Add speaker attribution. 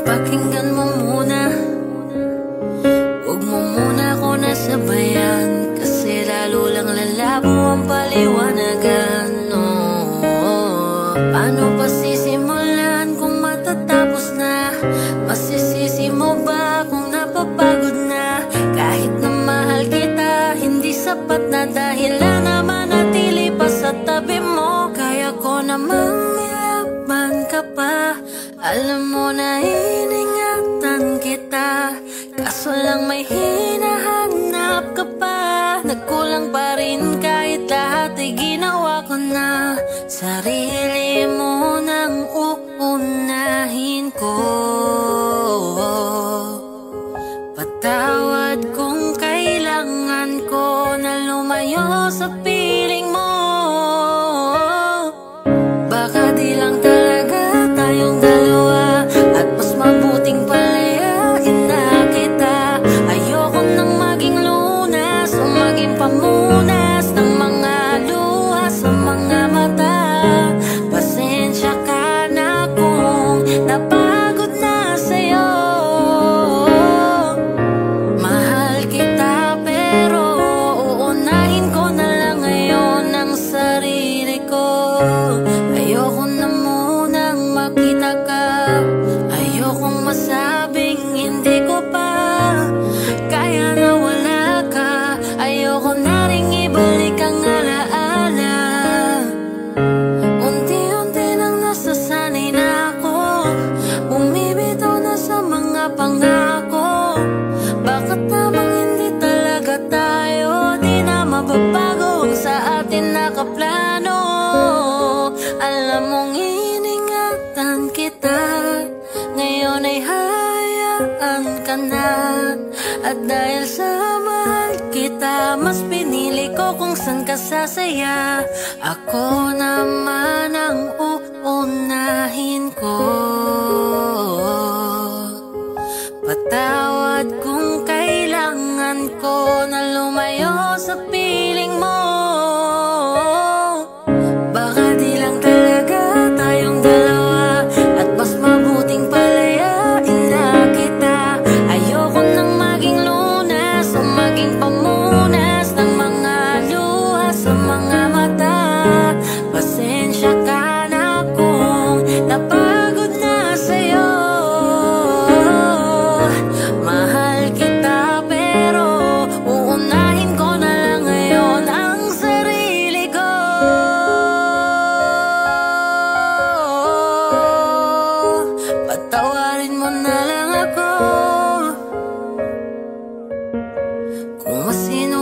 Speaker 1: Pakinggan mo muna, huwag mo muna ako nasabayan, kasi lalo lang lalabo ang paliwanagan. Paano pa sisimulan kung matatapos na? Masisisi mo ba kung napapagod na? Kahit na mahal kita, hindi sapat na dahilan na manatili pa sa tabi mo. Kaya ko namang nilaban ka pa, alam mo na iningatan kita, kaso lang may hinahanap ka pa. Nagkulang pa rin kahit lahat ay ginawa ko na. Sarili mo nang uunahin ko. Patawad kung kailangan ko na lumayo sa piling mo. Baka di lang talaga tayong dalawa, at mas mabuting palayain na kita. Ayoko nang maging lunas o maging pamunas ng mga luha sa mga mata. Pasensya ka na kung napagod na sa'yo. Mahal kita pero uunahin ko na lang ngayon ang sarili ko. Ayoko na munang makita ka, ayokong masabing hindi ko pa kaya na wala ka. Ayoko na ring ibalik ang alaala. Unti-unti nang nasasanay na ako, bumibitaw na sa mga pangako. Bakit namang hindi talaga tayo, di na mababago ang sa atin nakaplano. Alam mong iningatan kita, ngayon ay hayaan ka na. At dahil sa mahal kita, mas pinili ko kung saan ka sasaya. Ako naman ang uunahin ko. Patawad kung kailangan ko na lumayo sa piling mo. Baka di lang talaga tayong dalawa, at mas mabuting palayain na kita. Ayoko nang maging lunas o maging pamunas ng mga luha sa mga mata. Pasensya ka na kung napagod na sa'yo. Mahal kita pero uunahin ko na lang ngayon ang sarili ko. Patawarin mo na lang ako kung masino